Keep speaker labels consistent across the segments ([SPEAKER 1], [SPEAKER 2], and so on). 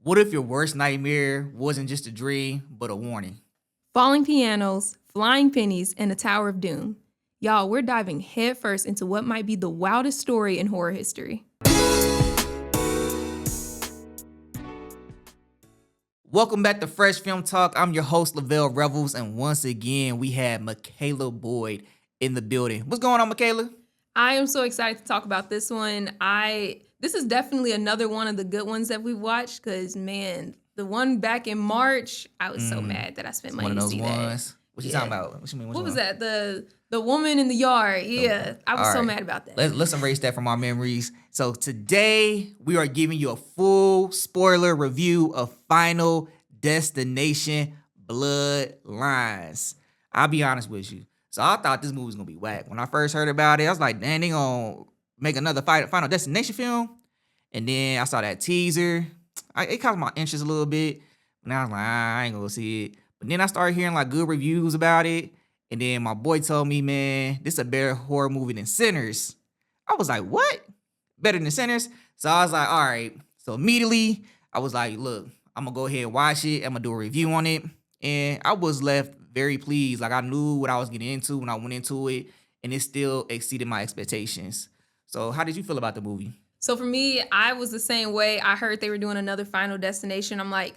[SPEAKER 1] What if your worst nightmare wasn't just a dream, but a warning?
[SPEAKER 2] Falling pianos, flying pennies, and the Tower of Doom. Y'all, we're diving headfirst into what might be the wildest story in horror history.
[SPEAKER 1] Welcome back to Fresh Film Talk. I'm your host, Lavelle Revels, and once again, we have Michaela Boyd in the building. What's going on, Michaela?
[SPEAKER 2] I am so excited to talk about this one. This is definitely another one of the good ones that we've watched because, man, the one back in March, I was so mad that I spent money to see that.
[SPEAKER 1] What you talking about? What you mean?
[SPEAKER 2] What was that? The woman in the yard. Yeah, I was so mad about that.
[SPEAKER 1] Let's erase that from our memories. So today we are giving you a full spoiler review of Final Destination Bloodlines. I'll be honest with you. So I thought this movie was gonna be whack. When I first heard about it, I was like, "Damn, they gonna make another Final Destination film?" And then I saw that teaser. It caught my interest a little bit. And I was like, I ain't gonna see it. But then I started hearing like good reviews about it. And then my boy told me, man, this is a better horror movie than Sinners. I was like, what? Better than Sinners? So I was like, all right. So immediately I was like, look, I'm gonna go ahead and watch it. I'm gonna do a review on it. And I was left very pleased. Like I knew what I was getting into when I went into it. And it still exceeded my expectations. So how did you feel about the movie?
[SPEAKER 2] So for me, I was the same way. I heard they were doing another Final Destination. I'm like,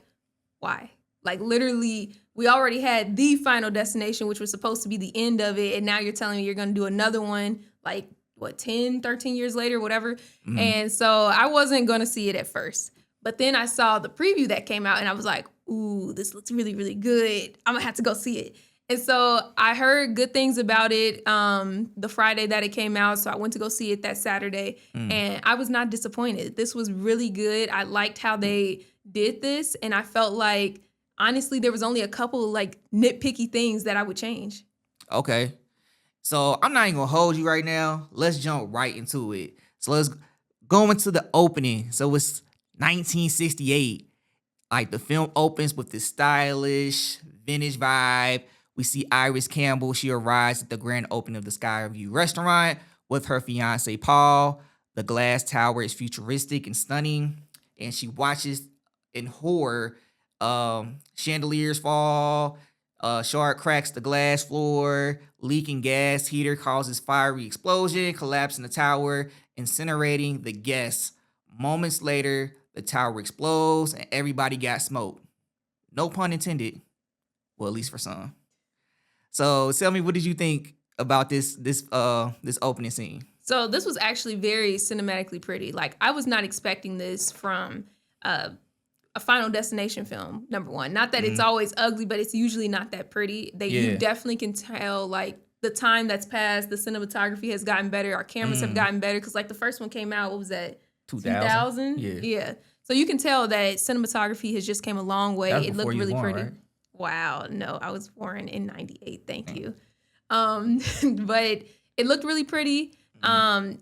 [SPEAKER 2] why? Like literally, we already had the Final Destination, which was supposed to be the end of it. And now you're telling me you're going to do another one like, 10, 13 years later, whatever. Mm-hmm. And so I wasn't going to see it at first. But then I saw the preview that came out and I was like, ooh, this looks really, really good. I'm going to have to go see it. And so I heard good things about it the Friday that it came out. So I went to go see it that Saturday. And I was not disappointed. This was really good. I liked how they did this. And I felt like, honestly, there was only a couple like nitpicky things that I would change.
[SPEAKER 1] Okay. So I'm not even going to hold you right now. Let's jump right into it. So let's go into the opening. So it's 1968. Like the film opens with this stylish, vintage vibe. We see Iris Campbell. She arrives at the grand opening of the Skyview restaurant with her fiance, Paul. The glass tower is futuristic and stunning. And she watches in horror. Chandeliers fall. Shark cracks the glass floor. Leaking gas heater causes fiery explosion. Collapse in the tower, incinerating the guests. Moments later, the tower explodes and everybody got smoked. No pun intended. Well, at least for some. So tell me, what did you think about this opening scene?
[SPEAKER 2] So this was actually very cinematically pretty. Like I was not expecting this from a Final Destination film, number one. Not that it's always ugly, but it's usually not that pretty. You definitely can tell like the time that's passed, the cinematography has gotten better, our cameras have gotten better. Cause like the first one came out, what was that? 2000? Yeah. So you can tell that cinematography has just came a long way. It looked really pretty. Right? Wow, no, I was born in 98. Thank you. But it looked really pretty. And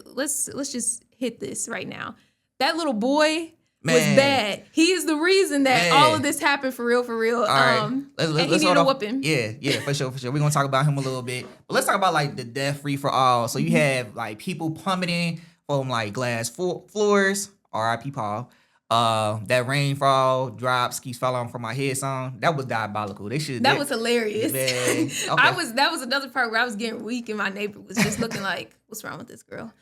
[SPEAKER 2] let's just hit this right now. That little boy was bad. He is the reason that all of this happened for real. All right. And he needed a whooping.
[SPEAKER 1] Yeah, for sure. We're gonna talk about him a little bit. But let's talk about like the death free for all. So you have like people plummeting from like glass floors. R.I.P. Paul. That rainfall drops keeps falling from my head song. That was diabolical. That
[SPEAKER 2] was hilarious. Okay. That was another part where I was getting weak and my neighbor was just looking like, what's wrong with this girl?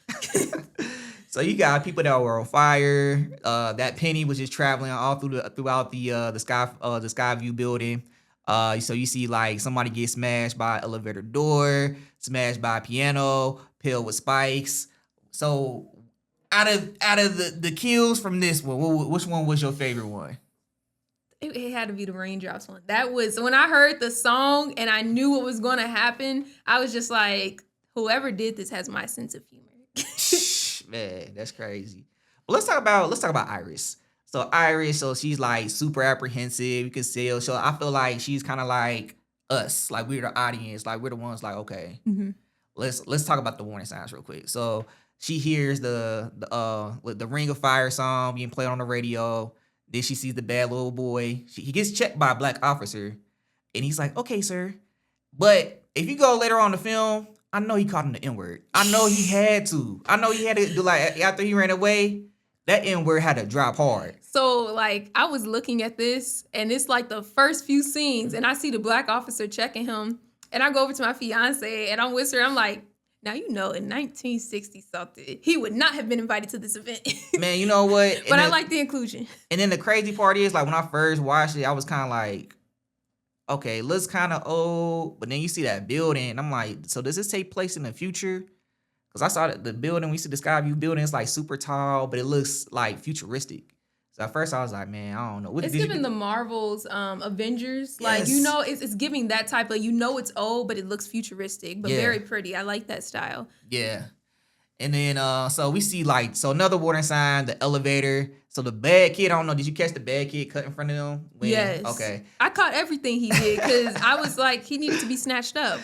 [SPEAKER 1] So you got people that were on fire. That penny was just traveling all throughout the Skyview building. So you see like somebody get smashed by an elevator door, smashed by a piano, pill with spikes. So out of the kills from this one, which one was your favorite one?
[SPEAKER 2] It had to be the raindrops one. That was when I heard the song and I knew what was going to happen. I was just like, whoever did this has my sense of humor.
[SPEAKER 1] Man, that's crazy. But let's talk about Iris. So Iris, she's like super apprehensive. You can see. So I feel like she's kind of like us. Like we're the audience. Like we're the ones. Like okay, let's talk about the warning signs real quick. So she hears the Ring of Fire song being played on the radio. Then she sees the bad little boy. He gets checked by a black officer, and he's like, "Okay, sir." But if you go later on in the film, I know he called him the N-word. I know he had to. I know he had to do like after he ran away. That N-word had to drop hard.
[SPEAKER 2] So, like, I was looking at this, and it's like the first few scenes, and I see the black officer checking him, and I go over to my fiance, and I'm with her. I'm like, now, you know, in 1960 something, he would not have been invited to this event.
[SPEAKER 1] Man, you know what?
[SPEAKER 2] But I like the inclusion.
[SPEAKER 1] And then the crazy part is, like, when I first watched it, I was kind of like, okay, looks kind of old. But then you see that building, and I'm like, so does this take place in the future? Because I saw the building, we see the Skyview building, it's like super tall, but it looks like futuristic. So at first I was like, man, I don't know.
[SPEAKER 2] It's giving the Marvel's Avengers.
[SPEAKER 1] Yes.
[SPEAKER 2] Like, you know, it's giving that type of, you know, it's old, but it looks futuristic, but
[SPEAKER 1] Yeah.
[SPEAKER 2] very pretty. I like that style.
[SPEAKER 1] Yeah. And then, so we see, like, so another warning sign, the elevator. So the bad kid, I don't know, did you catch the bad kid cut in front of them?
[SPEAKER 2] Yes.
[SPEAKER 1] Okay.
[SPEAKER 2] I caught everything he did because I was like, he needed to be snatched up.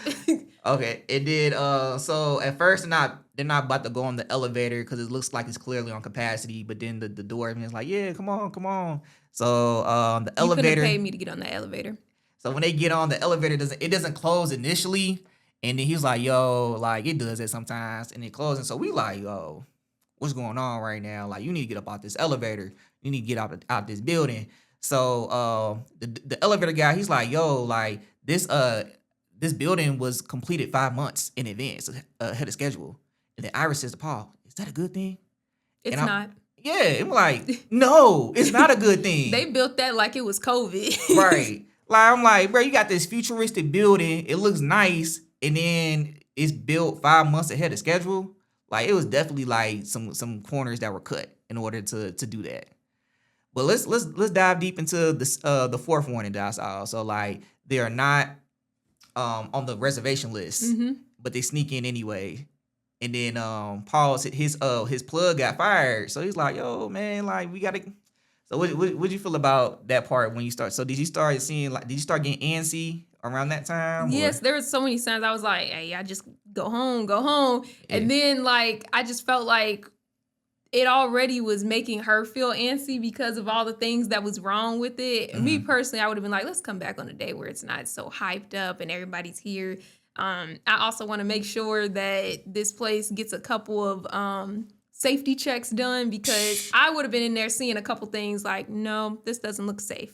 [SPEAKER 1] Okay. It did, so at first they're not about to go on the elevator because it looks like it's clearly on capacity, but then the door is like, yeah, come on. So the
[SPEAKER 2] You
[SPEAKER 1] elevator.
[SPEAKER 2] couldn't pay me to get on that elevator.
[SPEAKER 1] So when they get on, the elevator doesn't close initially. And then he was like, yo, like, it does it sometimes. And it closes. So we like, yo, what's going on right now? Like, you need to get up out this elevator. You need to get out this building. So the elevator guy, he's like, yo, like, this building was completed 5 months in advance, ahead of schedule. And then Iris says to Paul, is that a good thing?
[SPEAKER 2] It's not.
[SPEAKER 1] Yeah, I'm like, no, it's not a good thing.
[SPEAKER 2] They built that like it was COVID.
[SPEAKER 1] Right. Like, I'm like, bro, you got this futuristic building. It looks nice. And then it's built 5 months ahead of schedule. Like, it was definitely like some corners that were cut in order to do that. But let's dive deep into this the fourth warning that I saw. So, like, they are not on the reservation list, but they sneak in anyway. And then Paul said his plug got fired. So he's like, yo, man, like, we gotta. So what you feel about that part when you start? So did you start getting antsy around that time?
[SPEAKER 2] Yes, there were so many signs. I was like, hey, I just go home. Yeah. And then, like, I just felt like it already was making her feel antsy because of all the things that was wrong with it. Mm-hmm. Me personally, I would have been like, let's come back on a day where it's not so hyped up and everybody's here. I also want to make sure that this place gets a couple of safety checks done because I would have been in there seeing a couple things like, no, this doesn't look safe.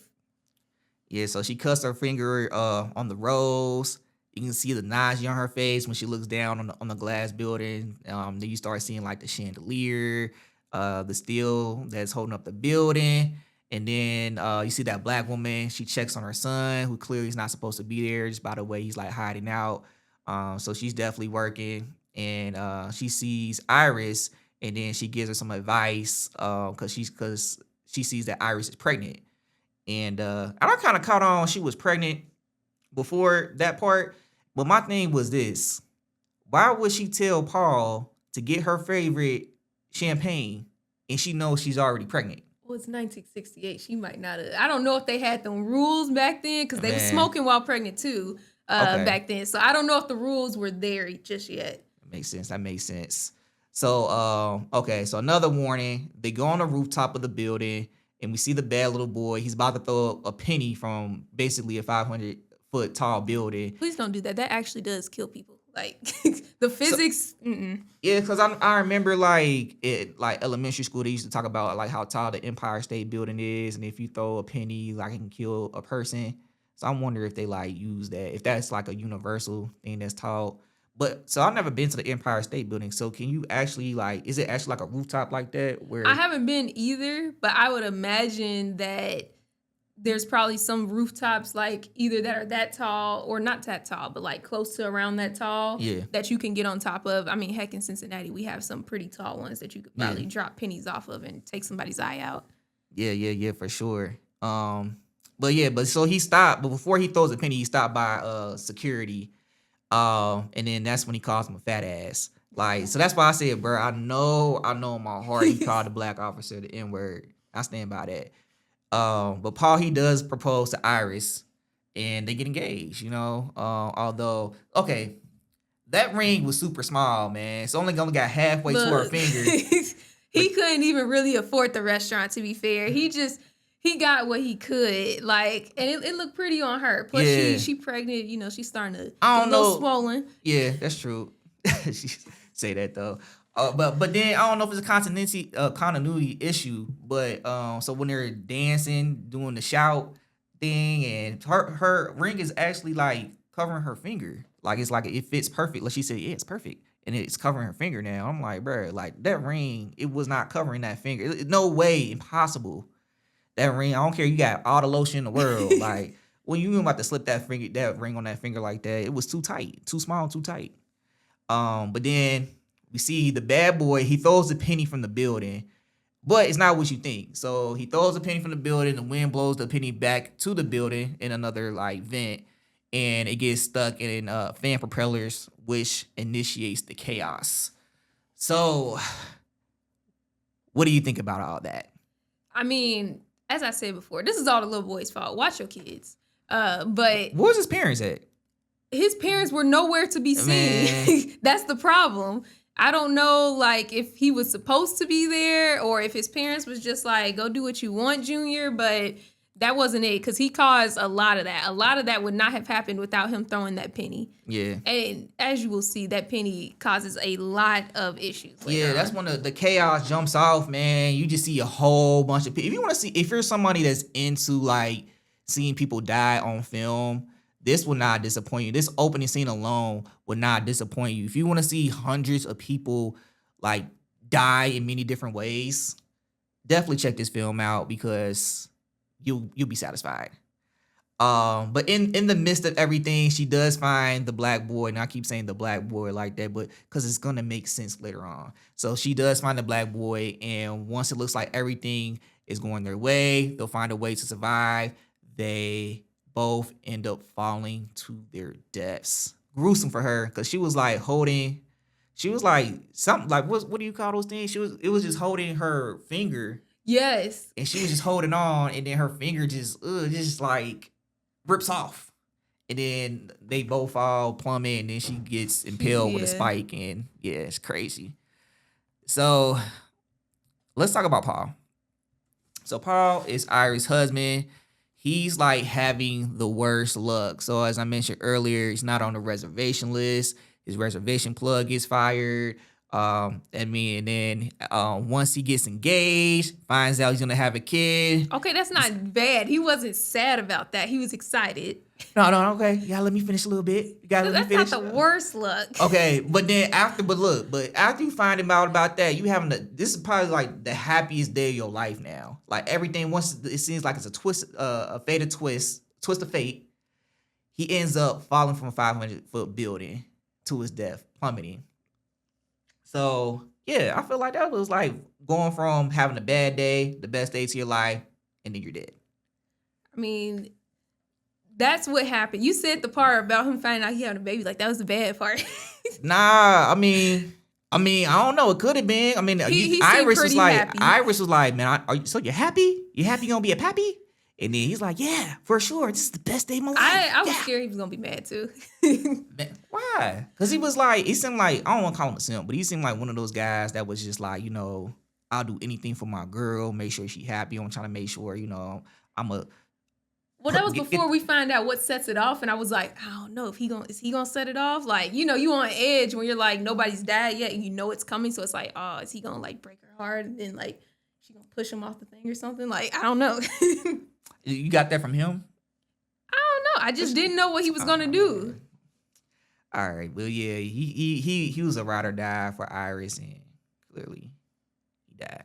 [SPEAKER 1] Yeah, so she cuts her finger on the rose. You can see the nausea on her face when she looks down on the glass building. Then you start seeing, like, the chandelier, the steel that's holding up the building. And then you see that black woman. She checks on her son, who clearly is not supposed to be there, just by the way he's, like, hiding out. So she's definitely working. And she sees Iris, and then she gives her some advice because she sees that Iris is pregnant. And I kind of caught on she was pregnant before that part. But my thing was this. Why would she tell Paul to get her favorite champagne and she knows she's already pregnant?
[SPEAKER 2] Well, it's 1968. She might not have. I don't know if they had them rules back then because they were smoking while pregnant too back then. So I don't know if the rules were there just yet.
[SPEAKER 1] That makes sense. So, okay. So another warning. They go on the rooftop of the building. And we see the bad little boy. He's about to throw a penny from basically a 500-foot tall building.
[SPEAKER 2] Please don't do that. That actually does kill people. Like, the physics.
[SPEAKER 1] Yeah, because I remember, like, elementary school, they used to talk about, like, how tall the Empire State Building is. And if you throw a penny, like, it can kill a person. So I'm wondering if they, like, use that. If that's, like, a universal thing that's taught. But so I've never been to the Empire State Building. So can you actually, like, is it actually like a rooftop like that? Where
[SPEAKER 2] I haven't been either, but I would imagine that there's probably some rooftops like either that are that tall or not that tall, but like close to around that tall that you can get on top of. I mean, heck, in Cincinnati, we have some pretty tall ones that you could probably drop pennies off of and take somebody's eye out.
[SPEAKER 1] Yeah, for sure. But so he stopped, but before he throws a penny, he stopped by security. And then that's when he calls him a fat ass. Like, so that's why I said, bro, I know in my heart he called the black officer the N-word. I stand by that. But Paul, he does propose to Iris and they get engaged, you know? Although, okay, that ring was super small, man. It's only got halfway to her finger.
[SPEAKER 2] He couldn't even really afford the restaurant, to be fair. He got what he could, like, and it looked pretty on her. Plus, she pregnant, you know, she's starting to get a little swollen.
[SPEAKER 1] Yeah, that's true. She say that, though. But then I don't know if it's a continuity issue, but so when they're dancing, doing the shout thing, and her ring is actually like covering her finger, like it's like it fits perfect. Like she said, yeah, it's perfect, and it's covering her finger now. I'm like, bro, like that ring, it was not covering that finger. No way, impossible. That ring, I don't care. You got all the lotion in the world, like. When you about to slip that ring on that finger like that, it was too tight, too small, too tight. But then we see the bad boy, he throws the penny from the building, but it's not what you think. So he throws the penny from the building, the wind blows the penny back to the building in another like vent, and it gets stuck in fan propellers, which initiates the chaos. So, what do you think about all that?
[SPEAKER 2] I mean, as I said before, this is all the little boy's fault. Watch your kids. But
[SPEAKER 1] where's his parents at?
[SPEAKER 2] His parents were nowhere to be seen. That's the problem. I don't know, like, if he was supposed to be there or if his parents was just like, go do what you want, Junior, but that wasn't it, because he caused a lot of that. A lot of that would not have happened without him throwing that penny.
[SPEAKER 1] Yeah.
[SPEAKER 2] And as you will see, that penny causes a lot of issues.
[SPEAKER 1] Yeah, that's when the chaos jumps off, man. You just see a whole bunch of people. If you want to see, if you're somebody that's into, like, seeing people die on film, this will not disappoint you. This opening scene alone will not disappoint you. If you want to see hundreds of people, like, die in many different ways, definitely check this film out because you'll be satisfied. But in the midst of everything, she does find the black boy, and I keep saying the black boy like that, but because it's gonna make sense later on. So she does find the black boy, and once it looks like everything is going their way, they'll find a way to survive. They both end up falling to their deaths. Gruesome for her, because she was like something like what do you call those things? It was just holding her finger.
[SPEAKER 2] Yes.
[SPEAKER 1] And she was just holding on, and then her finger just like rips off. And then they both all plummet, and then she gets impaled with a spike, and yeah, it's crazy. So let's talk about Paul. So Paul is Iris' husband. He's like having the worst luck. So as I mentioned earlier, he's not on the reservation list. His reservation plug gets fired. And then once he gets engaged, finds out he's gonna have a kid.
[SPEAKER 2] Okay, that's not bad. He wasn't sad about that. He was excited.
[SPEAKER 1] No, okay. You gotta let me finish a little bit. You gotta let me finish.
[SPEAKER 2] That's not the worst luck.
[SPEAKER 1] Okay, but after you find out about that, this is probably like the happiest day of your life now. Like everything, once it seems like it's a twist, a fated twist of fate. He ends up falling from a 500-foot building to his death, plummeting. So, yeah, I feel like that was like going from having a bad day, the best day to your life, and then you're dead.
[SPEAKER 2] I mean, that's what happened. You said the part about him finding out he had a baby, like that was the bad part.
[SPEAKER 1] Nah, I mean, I don't know. It could have been. I mean, Iris was like, happy. Man, so you're happy? You happy you gonna be a pappy? And then he's like, yeah, for sure. This is the best day of my life.
[SPEAKER 2] I was scared he was going to be mad too.
[SPEAKER 1] Man, why? Because he seemed like, I don't want to call him a simp, but he seemed like one of those guys that was just like, I'll do anything for my girl, make sure she's happy. I'm trying to make sure, I'm a...
[SPEAKER 2] Well, that was before we find out what sets it off. And I was like, I don't know if is he going to set it off? Like, you on edge when you're like, nobody's died yet and it's coming. So it's like, oh, is he going to like break her heart? And then like, she going to push him off the thing or something? Like, I don't know.
[SPEAKER 1] You got that from him?
[SPEAKER 2] I don't know. I just didn't know what he was gonna do.
[SPEAKER 1] All right. Well, yeah, he was a ride or die for Iris, and clearly he died.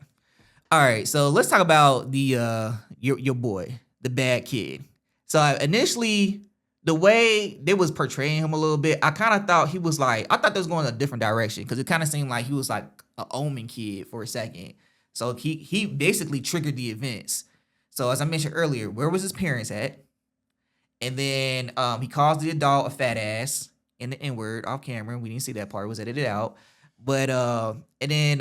[SPEAKER 1] All right. So let's talk about the your boy, the bad kid. So initially, the way they was portraying him a little bit, I kind of thought he was like, I thought they was going a different direction, because it kind of seemed like he was like an omen kid for a second. So he basically triggered the events. So as I mentioned earlier, where was his parents at? And then he calls the adult a fat ass in the N-word off camera. We didn't see that part; it was edited out. But and then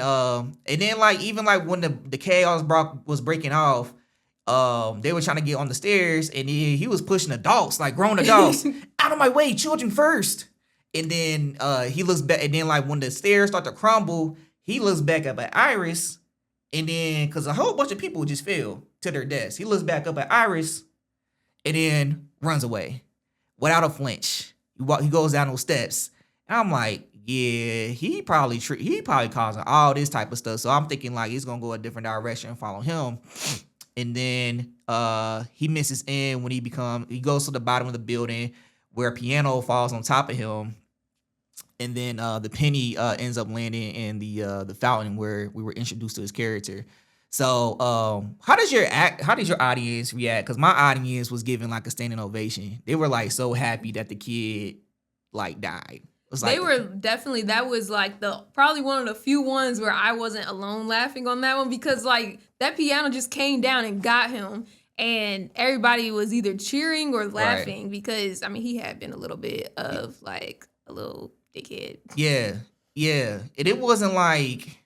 [SPEAKER 1] like even like when the chaos was breaking off, they were trying to get on the stairs, and he was pushing adults, like grown adults, out of my way, children first. And then he looks back, and then like when the stairs start to crumble, he looks back up at Iris, and then because a whole bunch of people just fell to their deaths, he looks back up at Iris, and then runs away without a flinch. He goes down those steps, and I'm like, yeah, he probably causing all this type of stuff. So I'm thinking like he's gonna go a different direction and follow him. And then he misses in when he goes to the bottom of the building where a piano falls on top of him. And then the penny ends up landing in the fountain where we were introduced to his character. So how did your audience react? Because my audience was giving like a standing ovation. They were like so happy that the kid like died.
[SPEAKER 2] They were definitely, that was like probably one of the few ones where I wasn't alone laughing on that one, because like that piano just came down and got him, and everybody was either cheering or laughing because I mean he had been a little bit of like a little dickhead.
[SPEAKER 1] Yeah. And it wasn't like,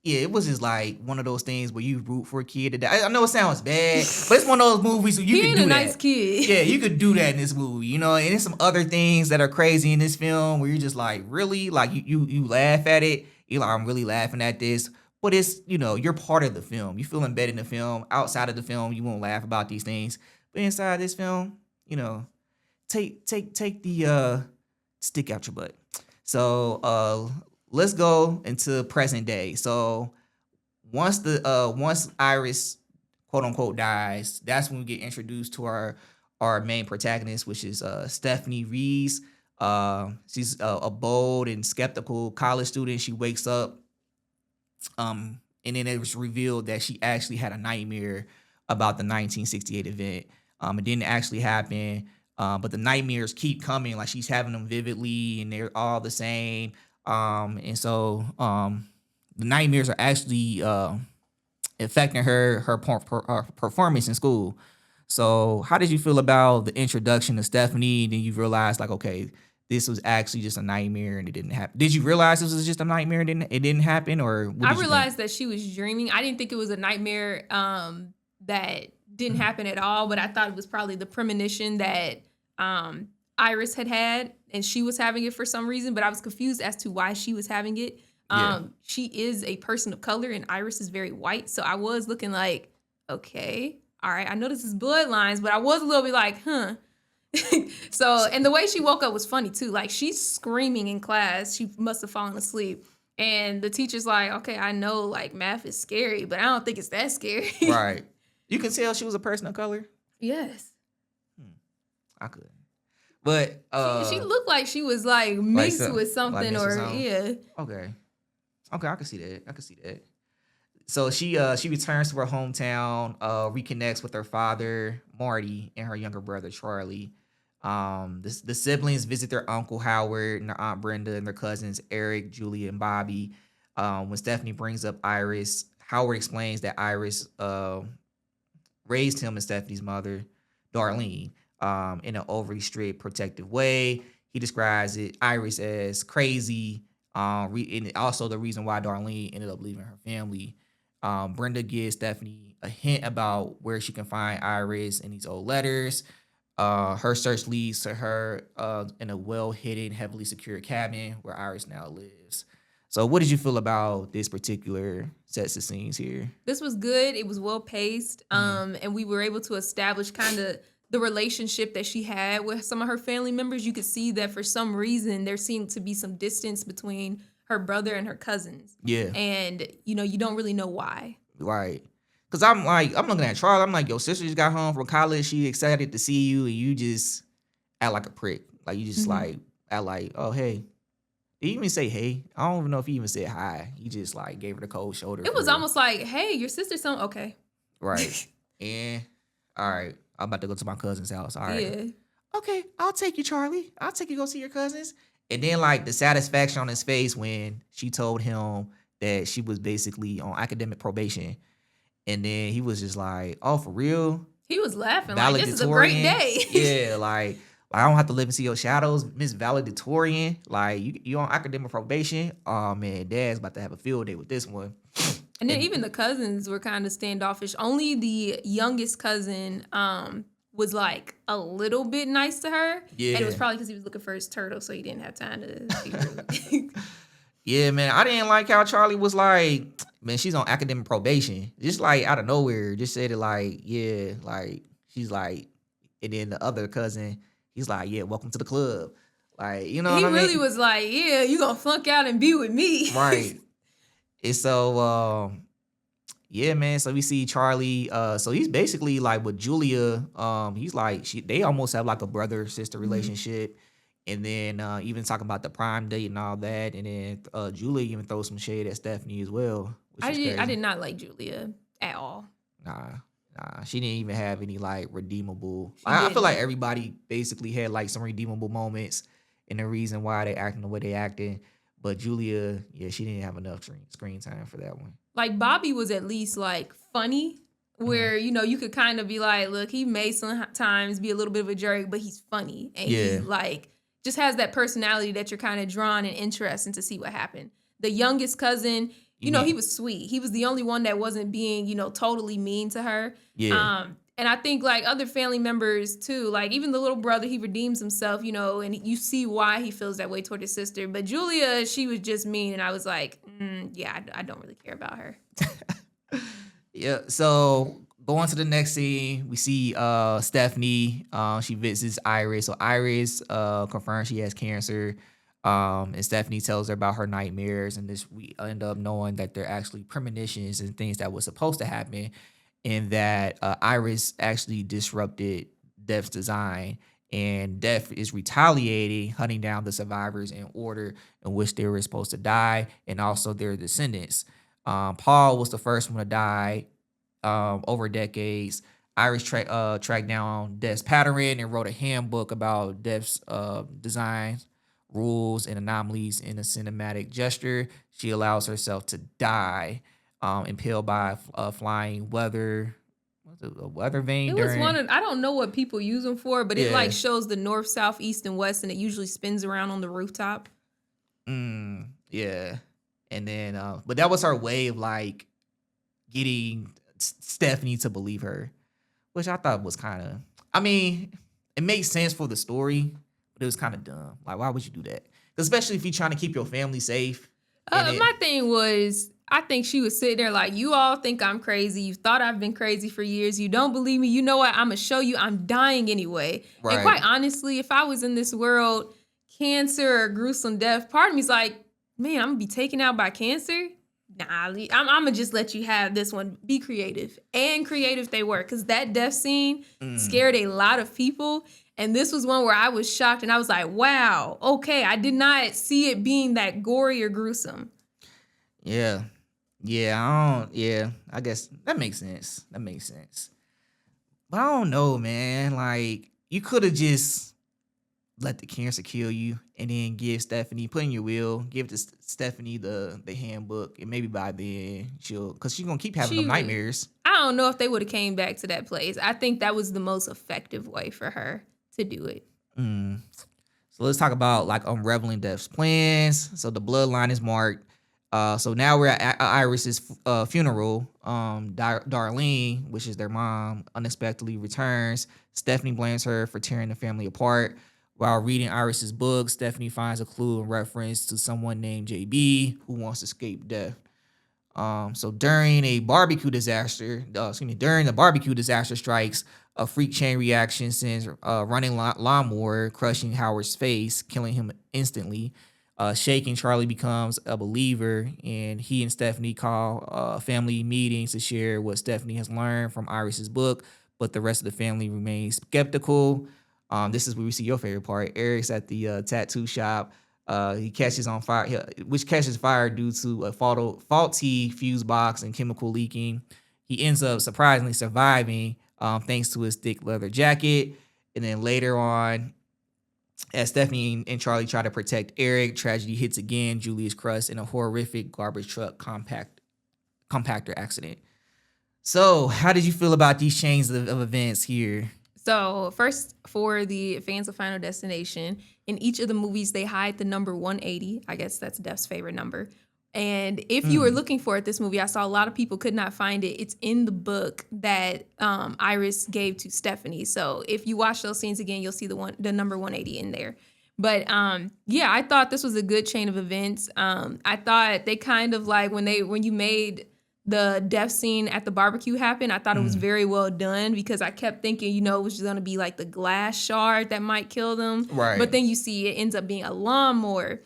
[SPEAKER 1] it was just like one of those things where you root for a kid to die. I know it sounds bad, but it's one of those movies where you can do that. He ain't a nice
[SPEAKER 2] kid.
[SPEAKER 1] Yeah, you could do that in this movie, you know. And there's some other things that are crazy in this film where you're just like, really? Like you laugh at it. You're like, I'm really laughing at this. But it's, you know, you're part of the film. You feel embedded in the film. Outside of the film, you won't laugh about these things. But inside this film, you know, take the stick out your butt. So let's go into present day. So once Iris quote unquote dies, that's when we get introduced to our main protagonist, which is Stephanie Reese. She's a bold and skeptical college student. She wakes up, and then it was revealed that she actually had a nightmare about the 1968 event. It didn't actually happen. But the nightmares keep coming, like she's having them vividly and they're all the same. And so the nightmares are actually affecting her performance in school. So how did you feel about the introduction of Stephanie? Then you realized like, okay, this was actually just a nightmare and it didn't happen. Did you realize this was just a nightmare and it didn't happen? Or
[SPEAKER 2] I realized that she was dreaming. I didn't think it was a nightmare that didn't happen at all, but I thought it was probably the premonition that Iris had and she was having it for some reason, but I was confused as to why she was having it. She is a person of color and Iris is very white, so I was looking like, okay, all right, I know this is Bloodlines, but I was a little bit like, huh. So, and the way she woke up was funny too. Like she's screaming in class. She must have fallen asleep. And the teacher's like, okay, I know like math is scary, but I don't think it's that scary.
[SPEAKER 1] Right. You can tell she was a person of color?
[SPEAKER 2] Yes.
[SPEAKER 1] I couldn't. But
[SPEAKER 2] she looked like she was like mixed with something, or yeah.
[SPEAKER 1] Okay, I can see that. So she returns to her hometown, reconnects with her father, Marty, and her younger brother, Charlie. The siblings visit their uncle Howard and their aunt Brenda and their cousins Eric, Julia, and Bobby. When Stephanie brings up Iris, Howard explains that Iris raised him and Stephanie's mother, Darlene, in an overly strict, protective way. He describes Iris as crazy, and also the reason why Darlene ended up leaving her family. Brenda gives Stephanie a hint about where she can find Iris in these old letters. Her search leads to her in a well-hidden, heavily secured cabin where Iris now lives. So what did you feel about this particular sets of scenes here?
[SPEAKER 2] This was good. It was well-paced. And we were able to establish kind of the relationship that she had with some of her family members. You could see that for some reason there seemed to be some distance between her brother and her cousins.
[SPEAKER 1] Yeah.
[SPEAKER 2] And, you know, you don't really know why.
[SPEAKER 1] Right. Because I'm looking at Charlie. I'm like, your sister just got home from college. She excited to see you, and you just act like a prick. Like, you just like, act like, oh, hey. Did he even say hey? I don't even know if he even said hi. He just like gave her the cold shoulder.
[SPEAKER 2] It was almost like, hey, your sister's son. Okay.
[SPEAKER 1] Right. And, all right. I'm about to go to my cousin's house. All right.
[SPEAKER 2] Yeah.
[SPEAKER 1] Okay, I'll take you, Charlie. I'll take you to go see your cousins. And then, like, the satisfaction on his face when she told him that she was basically on academic probation. And then he was just like, oh, for real?
[SPEAKER 2] He was laughing like, this is a great day.
[SPEAKER 1] Yeah, like, I don't have to live and see your shadows, Miss Valedictorian. Like, you on academic probation? Oh, man, Dad's about to have a field day with this one.
[SPEAKER 2] And then even the cousins were kind of standoffish. Only the youngest cousin was like a little bit nice to her.
[SPEAKER 1] Yeah.
[SPEAKER 2] And it was probably because he was looking for his turtle, so he didn't have time to be rude.
[SPEAKER 1] Yeah, man. I didn't like how Charlie was like, man, she's on academic probation. Just like out of nowhere. Just said it like, yeah, like she's like, and then the other cousin, he's like, yeah, welcome to the club. Like, you know
[SPEAKER 2] He
[SPEAKER 1] what I
[SPEAKER 2] really
[SPEAKER 1] mean?
[SPEAKER 2] was like, yeah, you gonna flunk out and be with me.
[SPEAKER 1] Right. And so, yeah, man. So we see Charlie. So he's basically like with Julia. He's like they almost have like a brother sister relationship. And then even talking about the prime date and all that. And then Julia even throws some shade at Stephanie as well, which is
[SPEAKER 2] I
[SPEAKER 1] crazy.
[SPEAKER 2] did not like Julia at all.
[SPEAKER 1] Nah, she didn't even have any like redeemable.
[SPEAKER 2] She
[SPEAKER 1] I feel like
[SPEAKER 2] didn't.
[SPEAKER 1] everybody basically had like some redeemable moments and the reason why they acting the way they acting. But Julia, yeah, she didn't have enough screen time for that one.
[SPEAKER 2] Like Bobby was at least like funny, where you could kind of be like, look, he may sometimes be a little bit of a jerk, but he's funny and he
[SPEAKER 1] Yeah.
[SPEAKER 2] like just has that personality that you're kind of drawn and interested to see what happened. The youngest cousin, he was sweet. He was the only one that wasn't being totally mean to her.
[SPEAKER 1] Yeah.
[SPEAKER 2] And I think like other family members too, like even the little brother, he redeems himself, and you see why he feels that way toward his sister. But Julia, she was just mean, and I was like, yeah, I don't really care about her.
[SPEAKER 1] Yeah. So going to the next scene, we see Stephanie. She visits Iris. So Iris confirms she has cancer. And Stephanie tells her about her nightmares, and this we end up knowing that they're actually premonitions and things that was supposed to happen, and that Iris actually disrupted Death's design, and Death is retaliating, hunting down the survivors in order in which they were supposed to die, and also their descendants. Paul was the first one to die over decades. Iris tracked down Death's pattern and wrote a handbook about Death's designs, rules, and anomalies in a cinematic gesture. She allows herself to die, impaled by a flying weather. A weather vane.
[SPEAKER 2] It was one of, I don't know what people use them for, but it
[SPEAKER 1] Yeah.
[SPEAKER 2] like shows the north, south, east, and west, and it usually spins around on the rooftop.
[SPEAKER 1] Yeah. And then, but that was her way of like getting Stephanie to believe her, which I thought was kind of, I mean, it makes sense for the story, but it was kind of dumb. Like, why would you do that? Especially if you're trying to keep your family safe.
[SPEAKER 2] My thing was, I think she was sitting there like, you all think I'm crazy. You thought I've been crazy for years. You don't believe me. You know what? I'm going to show you I'm dying anyway.
[SPEAKER 1] Right.
[SPEAKER 2] And quite honestly, if I was in this world, cancer or gruesome death, part of me's like, man, I'm going to be taken out by cancer? Nah, I'm going to just let you have this one. Be creative. And creative they were, because that death scene scared a lot of people. And this was one where I was shocked and I was like, wow, okay, I did not see it being that gory or gruesome.
[SPEAKER 1] Yeah, I guess that makes sense. But I don't know, man. Like, you could have just let the cancer kill you and then give Stephanie, put in your will, give to Stephanie the handbook, and maybe by then because she's gonna keep having them nightmares.
[SPEAKER 2] I don't know if they would have came back to that place. I think that was the most effective way for her to do it.
[SPEAKER 1] So let's talk about like unraveling Death's plans. So the bloodline is marked. So now we're at Iris's funeral. Darlene, which is their mom, unexpectedly returns. Stephanie blames her for tearing the family apart. While reading Iris's book, Stephanie finds a clue in reference to someone named JB who wants to escape death. So during the barbecue disaster strikes, a freak chain reaction sends a running lawnmower crushing Howard's face, killing him instantly. Shaking, Charlie becomes a believer, and he and Stephanie call family meetings to share what Stephanie has learned from Iris's book, but the rest of the family remains skeptical. This is where we see your favorite part. Eric's at the tattoo shop. He catches on fire, which catches fire due to a faulty fuse box and chemical leaking. He ends up surprisingly surviving thanks to his thick leather jacket. And then later on, as Stephanie and Charlie try to protect Eric, tragedy hits again. Julie is crushed in a horrific garbage truck compactor accident. So, how did you feel about these chains of events here?
[SPEAKER 2] So first, for the fans of Final Destination, in each of the movies, they hide the number 180. I guess that's Death's favorite number. And if you were looking for it, this movie, I saw a lot of people could not find it. It's in the book that Iris gave to Stephanie. So if you watch those scenes again, you'll see the number 180 in there. But yeah, I thought this was a good chain of events. I thought they kind of like when you made the death scene at the barbecue happened, I thought it was very well done because I kept thinking, it was just going to be like the glass shard that might kill them.
[SPEAKER 1] Right.
[SPEAKER 2] But then you see it ends up being a lawnmower.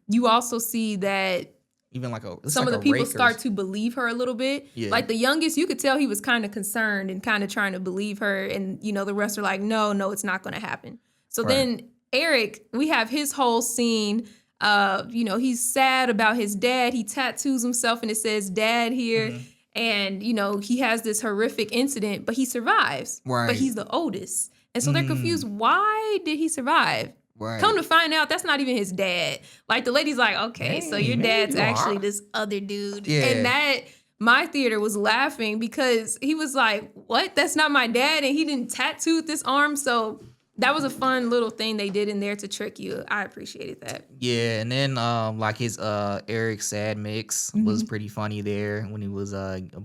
[SPEAKER 2] You also see that
[SPEAKER 1] even like
[SPEAKER 2] some of the people start to believe her a little bit. Yeah. Like the youngest, you could tell he was kind of concerned and kind of trying to believe her. And, the rest are like, no, it's not going to happen. So then Eric, we have his whole scene. He's sad about his dad. He tattoos himself and it says dad here. Mm-hmm. And, he has this horrific incident, but he survives. Right. But he's the oldest. And so they're confused. Why did he survive? Right. Come to find out, that's not even his dad. Like, the lady's like, okay, so your dad's actually this other dude. Yeah. And my theater was laughing because he was like, what? That's not my dad. And he didn't tattoo this arm. So that was a fun little thing they did in there to trick you. I appreciated that.
[SPEAKER 1] Yeah, and then like his Eric sad mix was pretty funny there when he was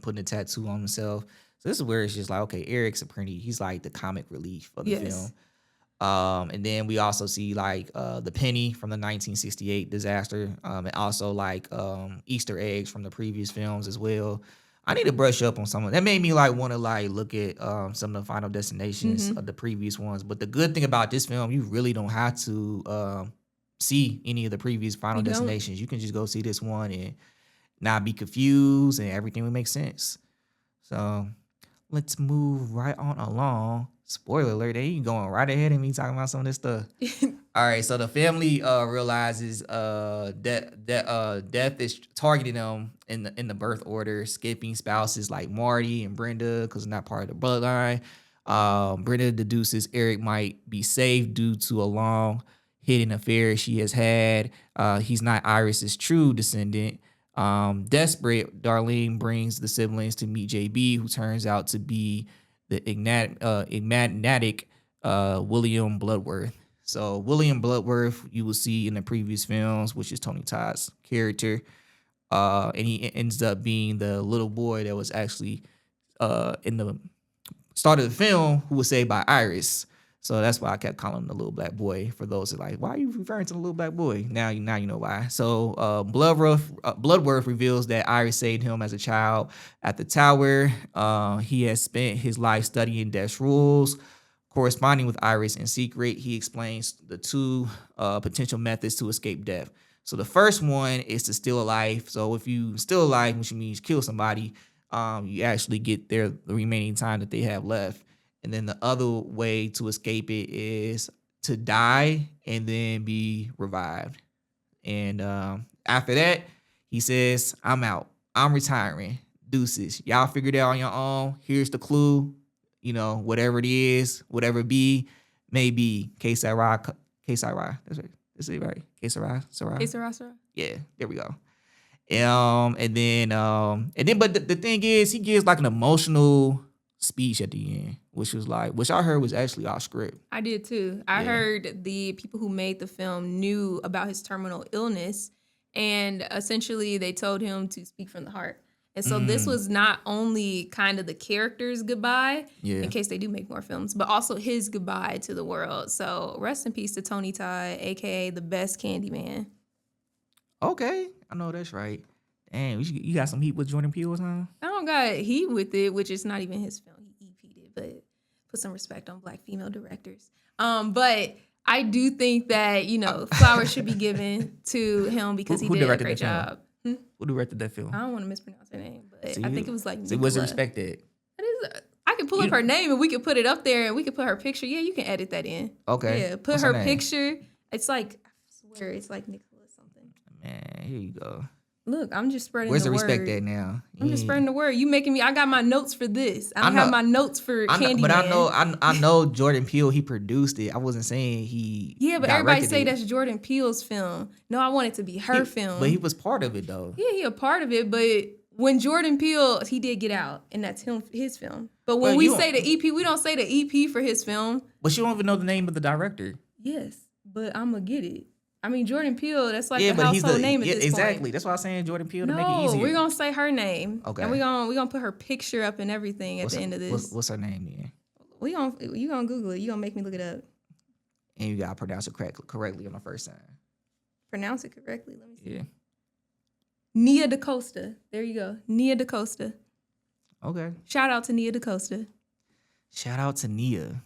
[SPEAKER 1] putting a tattoo on himself. So this is where it's just like, okay, Eric's he's like the comic relief of the film. And then we also see like the penny from the 1968 disaster, and also like Easter eggs from the previous films as well. I need to brush up on some of that. Made me like want to like look at some of the Final Destinations of the previous ones. But the good thing about this film, you really don't have to see any of the previous Final Destinations. You can just go see this one and not be confused, and everything will make sense. So let's move right on along. Spoiler alert, they ain't going right ahead of me talking about some of this stuff. All right, so the family realizes death is targeting them in the birth order, skipping spouses like Marty and Brenda because they're not part of the bloodline. Brenda deduces Eric might be safe due to a long hidden affair she has had. He's not Iris's true descendant. Desperate, Darlene brings the siblings to meet JB, who turns out to be the enigmatic William Bloodworth. So William Bloodworth, you will see in the previous films, which is Tony Todd's character, and he ends up being the little boy that was actually in the start of the film who was saved by Iris. So that's why I kept calling him the little black boy. For those who are like, why are you referring to the little black boy? Now you know why. So Bloodworth reveals that Iris saved him as a child at the tower. He has spent his life studying death's rules, corresponding with Iris in secret. He explains the two potential methods to escape death. So the first one is to steal a life. So if you steal a life, which means kill somebody, you actually get the remaining time that they have left. And then the other way to escape it is to die and then be revived. And after that, he says, I'm out. I'm retiring. Deuces. Y'all figured it out on your own. Here's the clue. Whatever it is, whatever it be, maybe. Que sera. That's right. Is it right? Que sera.
[SPEAKER 2] Que sera.
[SPEAKER 1] Yeah, there we go. And then, but the thing is, he gives like an emotional speech at the end, which I heard was actually off script.
[SPEAKER 2] I did too. I heard the people who made the film knew about his terminal illness, and essentially they told him to speak from the heart. And so this was not only kind of the character's goodbye, in case they do make more films, but also his goodbye to the world. So rest in peace to Tony Todd, a.k.a. the best Candyman.
[SPEAKER 1] Okay, I know that's right. Damn, you got some heat with Jordan Peele, huh?
[SPEAKER 2] I don't got heat with it, which is not even his film. He EP'd it, but put some respect on Black female directors. But I do think that, flowers should be given to him because he did a great job.
[SPEAKER 1] Who directed that film?
[SPEAKER 2] I don't want to mispronounce her name, but I think it was like
[SPEAKER 1] Nicola. What's the respect at?
[SPEAKER 2] I can pull up her name and we can put it up there and we can put her picture. Yeah, you can edit that in.
[SPEAKER 1] Okay.
[SPEAKER 2] Yeah, put her picture. It's like, I swear, it's like Nicola something.
[SPEAKER 1] Man, here you go.
[SPEAKER 2] Look, I'm just spreading
[SPEAKER 1] Where's
[SPEAKER 2] the word.
[SPEAKER 1] Where's the respect at now?
[SPEAKER 2] I'm just spreading the word. You making me, I got my notes for this. I don't have my notes for Candyman.
[SPEAKER 1] But I know Jordan Peele, he produced it. I wasn't saying he
[SPEAKER 2] but everybody say that's Jordan Peele's film. No, I want it to be her film.
[SPEAKER 1] But he was part of it, though.
[SPEAKER 2] Yeah, he a part of it, but when Jordan Peele, he did Get Out, and that's his film. But when we say the EP, we don't say the EP for his film.
[SPEAKER 1] But you don't even know the name of the director.
[SPEAKER 2] Yes, but I'm going to get it. I mean, Jordan Peele, that's like the household name at this point.
[SPEAKER 1] Exactly. That's why I'm saying Jordan Peele to make it easier.
[SPEAKER 2] No, we're going to say her name. Okay. And we're gonna put her picture up and everything at the end of this.
[SPEAKER 1] What's her name then?
[SPEAKER 2] You going to Google it. You going to make me look it up.
[SPEAKER 1] And you got to pronounce it correctly on the first time.
[SPEAKER 2] Pronounce it correctly? Let me see.
[SPEAKER 1] Yeah.
[SPEAKER 2] Nia DaCosta. There you go. Nia DaCosta.
[SPEAKER 1] Okay.
[SPEAKER 2] Shout out to Nia DaCosta.
[SPEAKER 1] Shout out to Nia.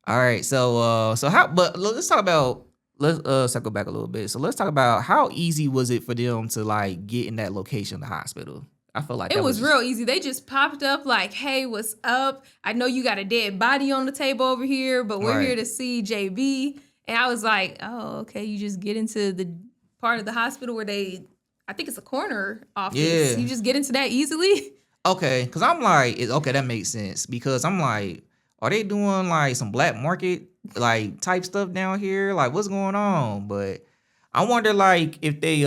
[SPEAKER 1] All right. So how? But let's talk about. Let's circle back a little bit. So let's talk about how easy was it for them to like get in that location, the hospital. I feel like
[SPEAKER 2] it was real easy. They just popped up like, "Hey, what's up? I know you got a dead body on the table over here, but we're here to see JB." And I was like, "Oh, okay. You just get into the part of the hospital where I think it's a coroner office.
[SPEAKER 1] Yeah.
[SPEAKER 2] You just get into that easily."
[SPEAKER 1] Okay, because I'm like, okay, that makes sense. Because I'm like, are they doing like some black market like type stuff down here? Like, what's going on? But I wonder like if they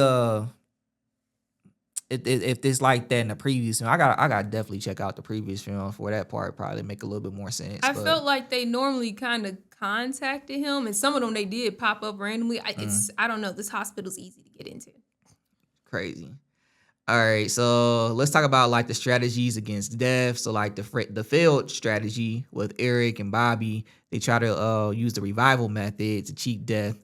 [SPEAKER 1] if it's like that in the previous film. I got definitely check out the previous film for that part. Probably make a little bit more sense.
[SPEAKER 2] I felt like they normally kind of contacted him, and some of them they did pop up randomly. I don't know. This hospital's easy to get into.
[SPEAKER 1] Crazy. All right, so let's talk about like the strategies against death. So like the failed strategy with Eric and Bobby, they try to use the revival method to cheat death.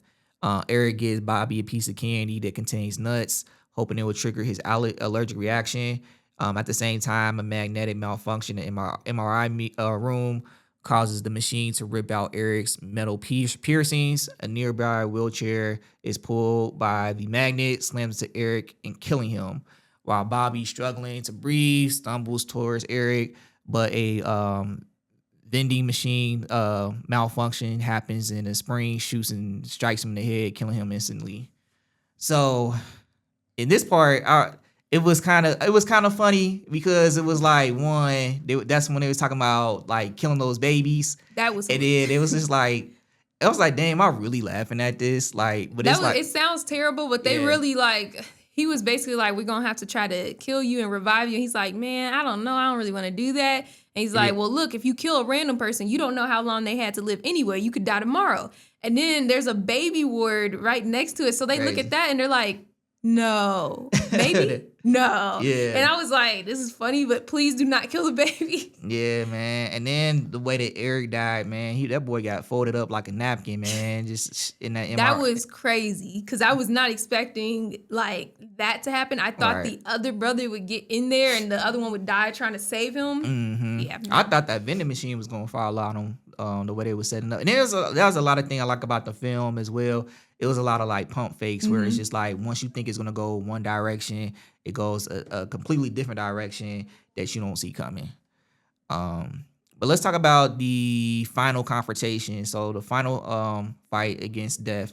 [SPEAKER 1] Eric gives Bobby a piece of candy that contains nuts, hoping it will trigger his allergic reaction. At the same time, a magnetic malfunction in the MRI room causes the machine to rip out Eric's metal piercings. A nearby wheelchair is pulled by the magnet, slams to Eric, and killing him. While Bobby, struggling to breathe, stumbles towards Eric, but a vending machine malfunction happens, and a spring shoots and strikes him in the head, killing him instantly. So, in this part, it was kind of funny because it was like that's when they was talking about like killing those babies.
[SPEAKER 2] That was,
[SPEAKER 1] and then it was just like. I was like, damn, I'm really laughing at this. Like, but
[SPEAKER 2] it sounds terrible, but they really like. He was basically like, we're going to have to try to kill you and revive you. And he's like, man, I don't know. I don't really want to do that. And he's like, well, look, if you kill a random person, you don't know how long they had to live anyway. You could die tomorrow. And then there's a baby ward right next to it. So they look at that and they're like, no, baby? No.
[SPEAKER 1] Yeah.
[SPEAKER 2] And I was like, this is funny, but please do not kill the baby.
[SPEAKER 1] Yeah, man. And then the way that Eric died, man, that boy got folded up like a napkin, man. Just in that.
[SPEAKER 2] That was crazy because I was not expecting like that to happen. I thought the other brother would get in there and the other one would die trying to save him.
[SPEAKER 1] Mm-hmm.
[SPEAKER 2] Yeah,
[SPEAKER 1] I thought that vending machine was gonna fall out on the way they were setting up. And there was a lot of things I like about the film as well. It was a lot of like pump fakes where it's just like once you think it's gonna go one direction, it goes a completely different direction that you don't see coming. But let's talk about the final confrontation. So the final fight against death.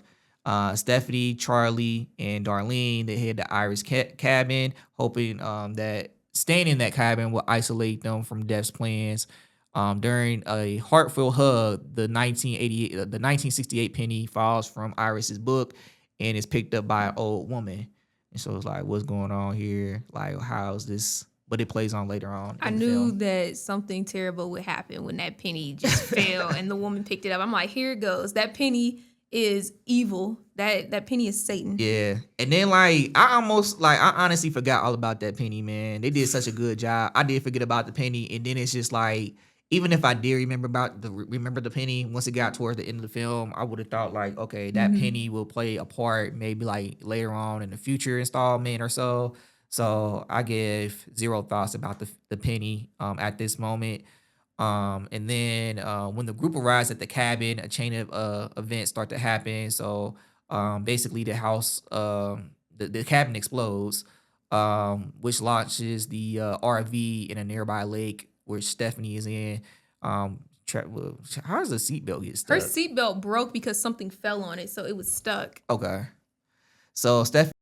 [SPEAKER 1] Stephanie, Charlie, and Darlene, they head to Iris' cabin, hoping that staying in that cabin will isolate them from Death's plans. During a heartfelt hug, the 1968 penny falls from Iris's book and is picked up by an old woman. And so it's like, what's going on here? Like, how's this? But it plays on later on.
[SPEAKER 2] I knew that something terrible would happen when that penny just fell and the woman picked it up. I'm like, here it goes. That penny is evil. That penny is Satan.
[SPEAKER 1] Yeah. And then like I honestly forgot all about that penny, man. They did such a good job. I did forget about the penny, and then it's just like, even if I did remember the penny, once it got towards the end of the film, I would have thought like, okay, that penny will play a part maybe like later on in the future installment or so. So I gave zero thoughts about the penny at this moment. And then when the group arrives at the cabin, a chain of events start to happen. So basically the house, the cabin explodes, which launches the RV in a nearby lake where Stephanie is in. How does the seatbelt get stuck?
[SPEAKER 2] Her seatbelt broke because something fell on it, so it was stuck.
[SPEAKER 1] Okay. So Stephanie